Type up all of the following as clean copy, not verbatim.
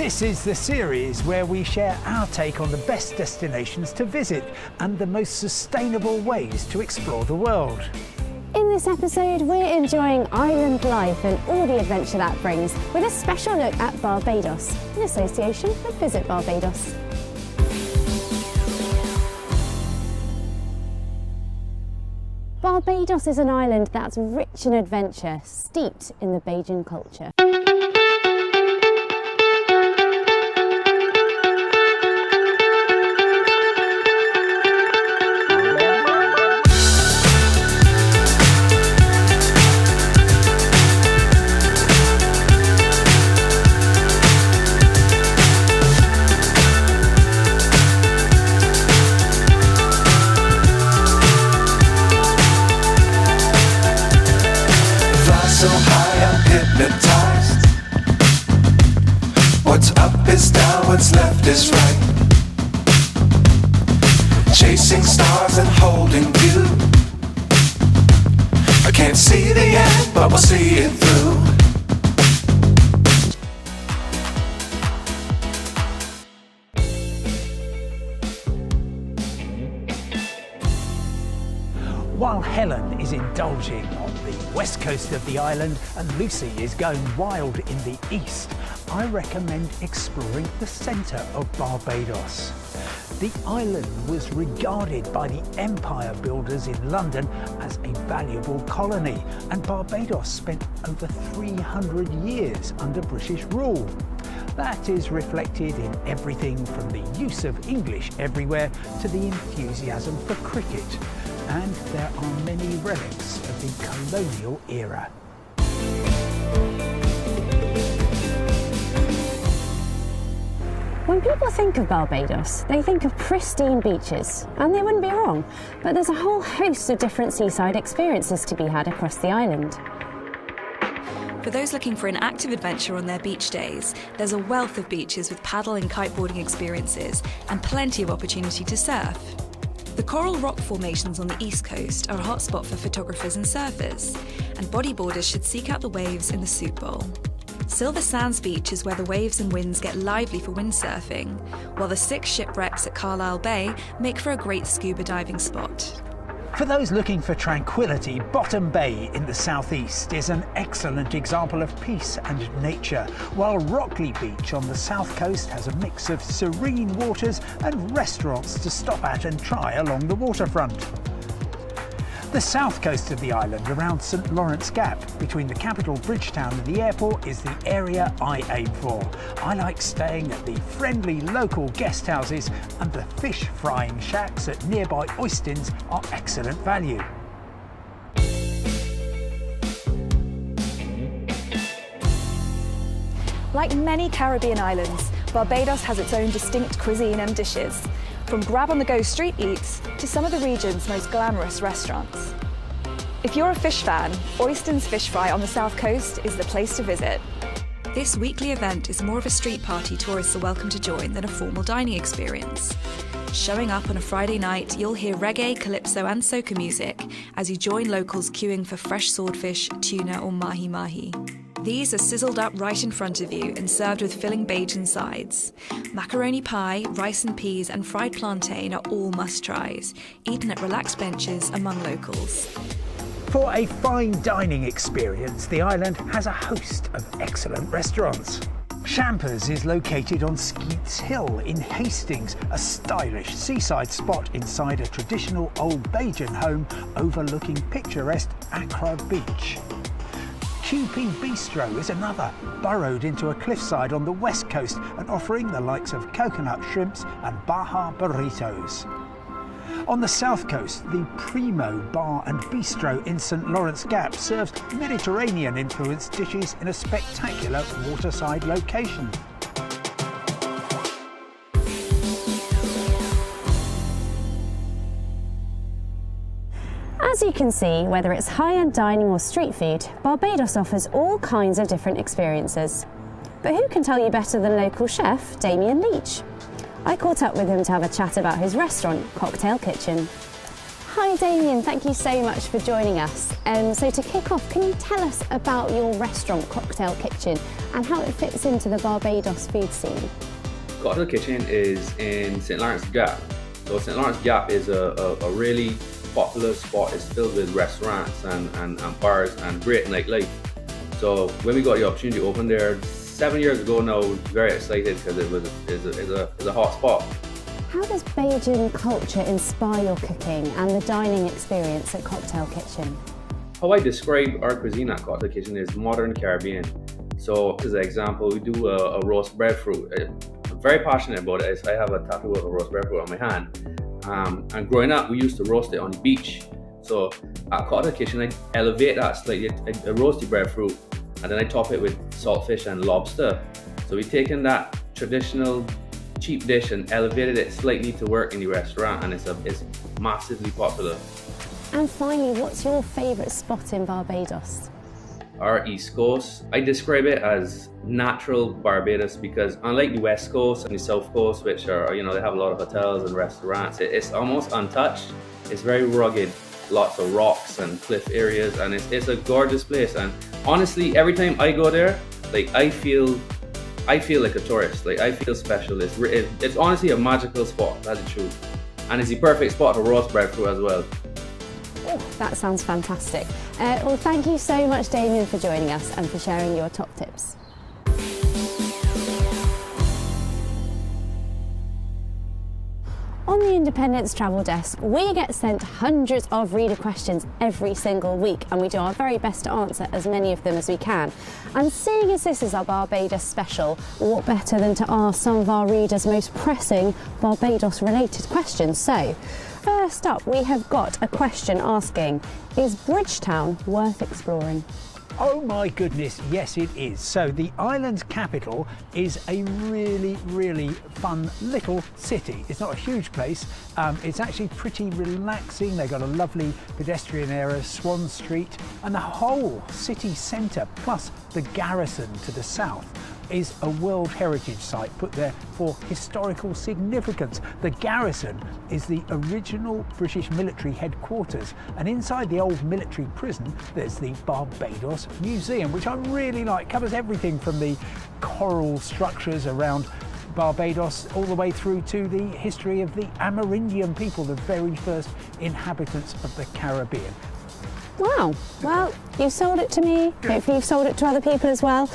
This is the series where we share our take on the best destinations to visit and the most sustainable ways to explore the world. In this episode, we're enjoying island life and all the adventure that brings, with a special look at Barbados, in association with Visit Barbados. Barbados is an island that's rich in adventure, steeped in the Bajan culture. So high I'm hypnotized. What's up is down, what's left is right. Chasing stars and holding you. I can't see the end, but we'll see it through. While Helen is indulging on the west coast of the island and Lucy is going wild in the east, I recommend exploring the centre of Barbados. The island was regarded by the empire builders in London as a valuable colony, and Barbados spent over 300 years under British rule. That is reflected in everything from the use of English everywhere to the enthusiasm for cricket. And there are many relics of the colonial era. When people think of Barbados, they think of pristine beaches, and they wouldn't be wrong, but there's a whole host of different seaside experiences to be had across the island. For those looking for an active adventure on their beach days, there's a wealth of beaches with paddle and kiteboarding experiences and plenty of opportunity to surf. The coral rock formations on the east coast are a hotspot for photographers and surfers, and bodyboarders should seek out the waves in the Soup Bowl. Silver Sands Beach is where the waves and winds get lively for windsurfing, while the 6 shipwrecks at Carlisle Bay make for a great scuba diving spot. For those looking for tranquility, Bottom Bay in the southeast is an excellent example of peace and nature, while Rockley Beach on the south coast has a mix of serene waters and restaurants to stop at and try along the waterfront. The south coast of the island around St Lawrence Gap, between the capital Bridgetown and the airport, is the area I aim for. I like staying at the friendly local guest houses, and the fish frying shacks at nearby Oistins are excellent value. Like many Caribbean islands, Barbados has its own distinct cuisine and dishes, from grab-on-the-go street eats to some of the region's most glamorous restaurants. If you're a fish fan, Oistin's Fish Fry on the south coast is the place to visit. This weekly event is more of a street party tourists are welcome to join than a formal dining experience. Showing up on a Friday night, you'll hear reggae, calypso and soca music as you join locals queuing for fresh swordfish, tuna or mahi-mahi. These are sizzled up right in front of you and served with filling Bajan sides. Macaroni pie, rice and peas and fried plantain are all must-tries, eaten at relaxed benches among locals. For a fine dining experience, the island has a host of excellent restaurants. Champers is located on Skeets Hill in Hastings, a stylish seaside spot inside a traditional old Bajan home overlooking picturesque Accra Beach. QP Bistro is another, burrowed into a cliffside on the west coast and offering the likes of coconut shrimps and Baja burritos. On the south coast, the Primo Bar and Bistro in St Lawrence Gap serves Mediterranean-influenced dishes in a spectacular waterside location. As you can see, whether it's high-end dining or street food, Barbados offers all kinds of different experiences. But who can tell you better than local chef Damien Leach? I caught up with him to have a chat about his restaurant, Cocktail Kitchen. Hi Damien, thank you so much for joining us. So to kick off, can you tell us about your restaurant Cocktail Kitchen and how it fits into the Barbados food scene? Cocktail Kitchen is in St. Lawrence Gap. So St. Lawrence Gap is a really popular spot. It's filled with restaurants and bars and great nightlife. So when we got the opportunity to open there 7 years ago now, I was very excited because it's a hot spot. How does Bajan culture inspire your cooking and the dining experience at Cocktail Kitchen? How I describe our cuisine at Cocktail Kitchen is modern Caribbean. So as an example, we do a roast breadfruit. I'm very passionate about it. I have a tattoo of a roast breadfruit on my hand. And growing up, we used to roast it on the beach. So at Cocktail Kitchen, I elevate that slightly. I roast the breadfruit and then I top it with saltfish and lobster. So we've taken that traditional cheap dish and elevated it slightly to work in the restaurant, and it's massively popular. And finally, what's your favourite spot in Barbados? Our East Coast, I describe it as natural Barbados because unlike the West Coast and the South Coast, which are, you know, they have a lot of hotels and restaurants, it's almost untouched. It's very rugged, lots of rocks and cliff areas, and it's a gorgeous place. And honestly, every time I go there, like I feel like a tourist. Like I feel special. It's honestly a magical spot, that's the truth. And it's the perfect spot to roast breadfruit as well. Oh, that sounds fantastic. Well, thank you so much, Damien, for joining us and for sharing your top tips. On the Independence Travel Desk, we get sent hundreds of reader questions every single week, and we do our very best to answer as many of them as we can. And seeing as this is our Barbados special, what better than to ask some of our readers' most pressing Barbados-related questions. So, first up, we have got a question asking, is Bridgetown worth exploring? Oh my goodness, yes it is. So the island's capital is a really, really fun little city. It's not a huge place. It's actually pretty relaxing. They've got a lovely pedestrian area, Swan Street, and the whole city centre, plus the garrison to the south, is a World Heritage Site put there for historical significance. The garrison is the original British military headquarters, and inside the old military prison there's the Barbados Museum, which I really like. Covers everything from the coral structures around Barbados all the way through to the history of the Amerindian people, the very first inhabitants of the Caribbean. Wow, well, you've sold it to me. Hopefully you've sold it to other people as well.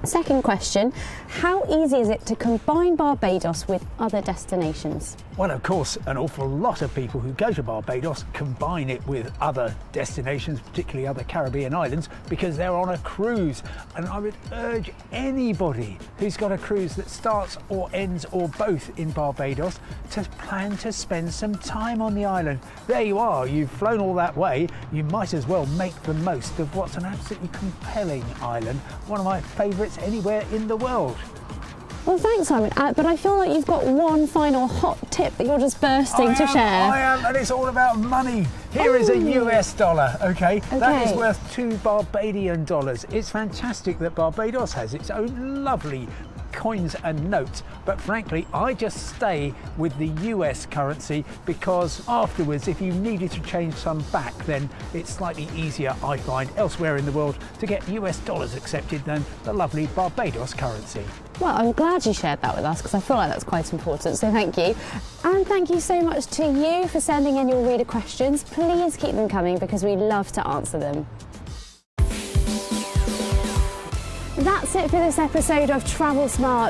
Second question, how easy is it to combine Barbados with other destinations? Well, of course, an awful lot of people who go to Barbados combine it with other destinations, particularly other Caribbean islands, because they're on a cruise. And I would urge anybody who's got a cruise that starts or ends or both in Barbados to plan to spend some time on the island. There you are, you've flown all that way, you might as well make the most of what's an absolutely compelling island, one of my favourites anywhere in the world. Well, thanks, Simon, but I feel like you've got one final hot tip that you're just bursting to share. I am, and it's all about money. Here is a US dollar, okay? That is worth $2 Barbadian. It's fantastic that Barbados has its own lovely coins and notes, but frankly I just stay with the US currency because afterwards, if you needed to change some back, then it's slightly easier, I find, elsewhere in the world to get US dollars accepted than the lovely Barbados currency. Well, I'm glad you shared that with us because I feel like that's quite important, so thank you. And thank you so much to you for sending in your reader questions. Please keep them coming because we love to answer them. That's it for this episode of Travel Smart.